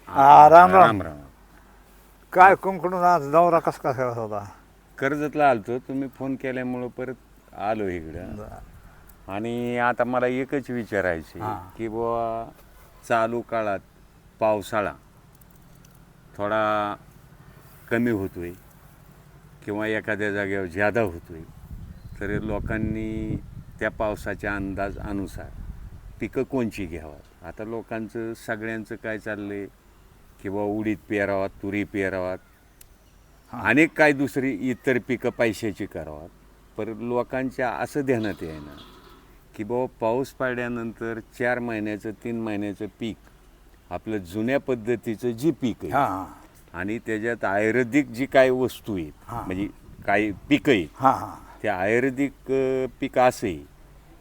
राम राम. राम राम. काय कुंकडून आज दौरा कसा कसा होता? कर्जतला आलतो, तुम्ही फोन केल्यामुळं परत आलो इकडं. आणि आता मला एकच विचारायचे की बुवा चालू काळात पावसाळा थोडा कमी होतोय किंवा एखाद्या जागेवर ज्यादा होतोय, तर लोकांनी त्या पावसाच्या अंदाज अनुसार पिकं कोणची घ्यावात. आता लोकांचं सगळ्यांचं काय चाललंय की बुवा उडीद पेरावात, तुरी पेरावात, अनेक काय दुसरी इतर पिकं पैशाची करावात. पर लोकांच्या असं ध्यानात येईना की बाबा पाऊस पडल्यानंतर 4 महिन्याचं 3 महिन्याचं पीक आपलं जुन्या पद्धतीचं जी पीक आहे आणि त्याच्यात आयुर्वेदिक जी काही वस्तू आहेत म्हणजे काही पिकं आहेत त्या आयुर्वेदिक पीक असं आहे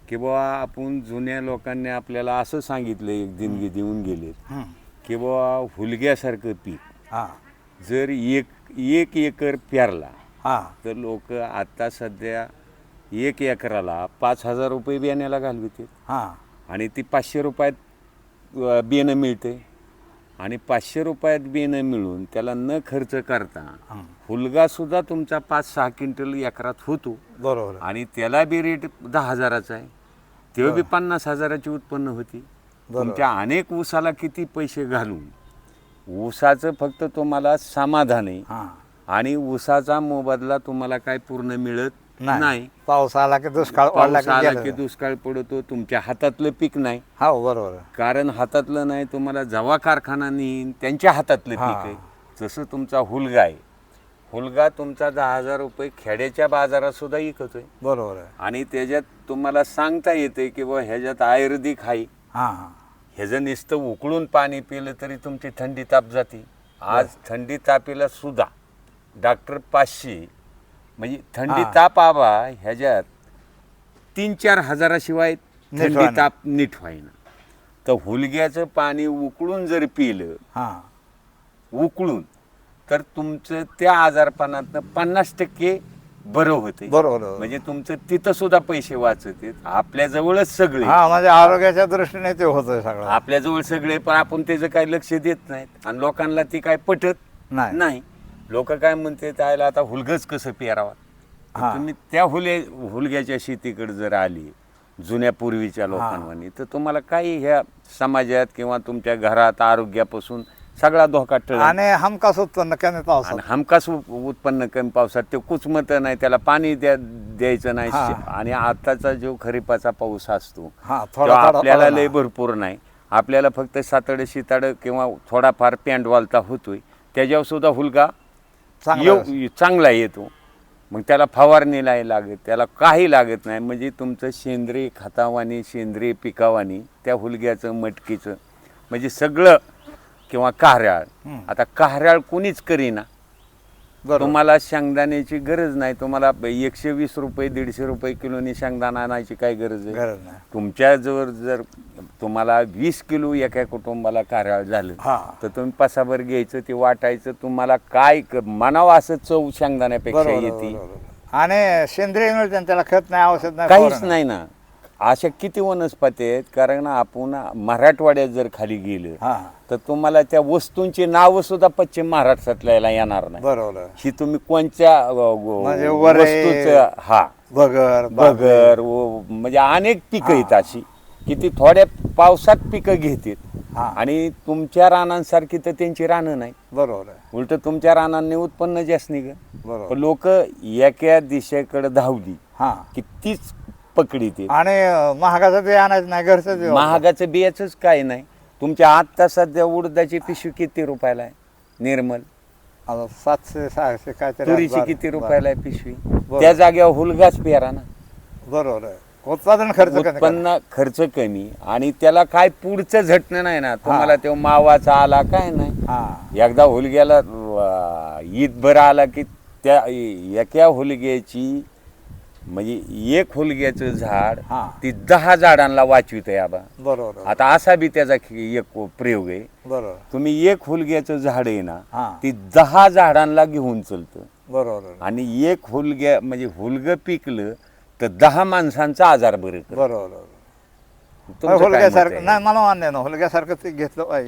की बाबा आपण जुन्या लोकांनी आपल्याला असं सांगितलं एक दिनगी देऊन गेले की बाबा हुलग्यासारखं पीक जर एक एकर पेरला तर लोक आता सध्या 1 एकराला 5,000 रुपये बियाण्याला घालवितात आणि ती 500 रुपयात बियाणं मिळते आणि 500 रुपयात बियाणं मिळून त्याला न खर्च करता हुलगासुद्धा तुमचा 5-6 क्विंटल एकरात होतो. बरोबर. आणि त्याला बी रेट 10,000चा आहे, तेव्हा बी 50,000ची उत्पन्न होती. तुमच्या अनेक ऊसाला किती पैसे घालून ऊसाचं फक्त तुम्हाला समाधान आहे आणि ऊसाचा मोबदला तुम्हाला काय पूर्ण मिळत नाही. पाऊस आला की दुष्काळ पाऊस आला की दुष्काळ पडतो, तुमच्या हातातलं पीक नाही. हो बरोबर. कारण हातातलं नाही, तुम्हाला जवा कारखाना नेईन त्यांच्या हातातलं पीक आहे. जसं तुमचा हुलगा आहे, हुलगा तुमचा 10,000 रुपये खेड्याच्या बाजारात सुद्धा विकतोय. बरोबर आहे. आणि त्याच्यात तुम्हाला सांगता येते की बा ह्याच्यात आयुर्वेदिक आहे, ह्याचं नुसतं उकळून पाणी पिलं तरी तुमची थंडी ताप जाते. आज थंडी तापीला सुद्धा डॉक्टर 500 म्हणजे थंडी ताप आबा ह्याच्यात 3-4 हजाराशिवाय थंडी ताप नीट व्हायना. तर हुलग्याचं पाणी उकळून जर पिलं उकळून तर तुमचं त्या आजारपणातनं 50% बरं होते. बरोबर. म्हणजे तुमचं तिथं सुद्धा पैसे वाचते. आपल्या जवळच सगळे म्हणजे आरोग्याच्या दृष्टीने ते होतंय सगळं. आपल्या जवळ सगळे, पण आपण त्याचं काही लक्ष देत नाहीत आणि लोकांना ती काय पटत नाही. लोक काय म्हणते त्याला आता हुलगच कसं पेरावा. तुम्ही त्या हुलग्याच्या शेतीकडे जर आली जुन्या पूर्वीच्या लोकांनी तर तुम्हाला काही ह्या समाजात किंवा तुमच्या घरात आरोग्यापासून सगळा धोका टळ. आणि हमखास उत्पन्न कमी पावसात. हमखास उत्पन्न कमी पावसात ते कुचमत नाही, त्याला पाणी द्यायचं नाही. आणि आताचा जो खरीपाचा पाऊस असतो आपल्याला लय भरपूर नाही, आपल्याला फक्त सातड शिताड किंवा थोडाफार पेंडवालता होतोय, त्याच्यावर सुद्धा हुलगा चांगला येतो. मग त्याला फवारणी नाही लागत, त्याला काही लागत नाही. म्हणजे तुमचं सेंद्रिय खतावानी सेंद्रिय पिकावानी त्या हुलग्याचं मटकीचं म्हणजे सगळं. किंवा काहऱ्याळ, आता काहऱ्याळ कोणीच करीना. तुम्हाला शेंगदाण्याची गरज नाही, तुम्हाला 120 रुपये 150 रुपये किलोनी शेंगदाणा आणायची काय गरज आहे. तुमच्याजवळ जर तुम्हाला 20 किलो एका कुटुंबाला काहऱ्याळ झालं तर तुम्ही पसाभर घ्यायचं, ते वाटायचं. तुम्हाला काय म्हणावं असं चव शेंगदाण्यापेक्षा येते. आणि सेंद्रिय मिळते, त्याला खत नाही, औषध नाही, काहीच नाही ना. अशा किती वनस्पती आहेत. कारण आपण मराठवाड्यात जर खाली गेलं तर तुम्हाला त्या वस्तूंची नावं सुद्धा पश्चिम महाराष्ट्रातल्या येणार नाही. बरोबर. ही तुम्ही कोणत्या वस्तूचं बगर म्हणजे अनेक पिकं आहेत अशी की ती थोड्या पावसात पिकं घेतात आणि तुमच्या रानांसारखी तर त्यांची रानं नाही. बरोबर. उलट तुमच्या रानांनी उत्पन्न जास्त निघ. बरोबर. लोक एका दिशेकडे धावली की तीच पकडी ते. आणि महागाचं बी आणायचं नाही, घरचं. महागाचं बियाच काय नाही. तुमच्या आता सध्या उडदाची पिशवी किती रुपयाला आहे निर्मल? 700-600 काय. तुरीची किती रुपयाला आहे पिशवी? त्या जागेवर हुलगाच पेरा ना. बरोबर आहे. उत्पादन खर्च कमी आणि त्याला काय पुढचं झटणं नाही ना. तुम्हाला तो मावाचा आला काय नाही. एकदा हुलग्याला ईदभर आला की त्या एका हुलग्याची म्हणजे एक हुलग्याचं झाड ती 10 झाडांना वाचवित आहे आबा. बरोबर. आता असा बी त्याचा एक प्रयोग आहे. बरोबर. तुम्ही एक हुलग्याचं झाड आहे ना ती 10 झाडांना घेऊन चालतं. बरोबर. आणि एक हुलग्या म्हणजे हुलगं पिकलं तर 10 माणसांचा आजार बरं. बरोबर. हुलग्यासारखं नाही, मला मान्य ना, हुलग्यासारखं ते घेतलं पाहिजे.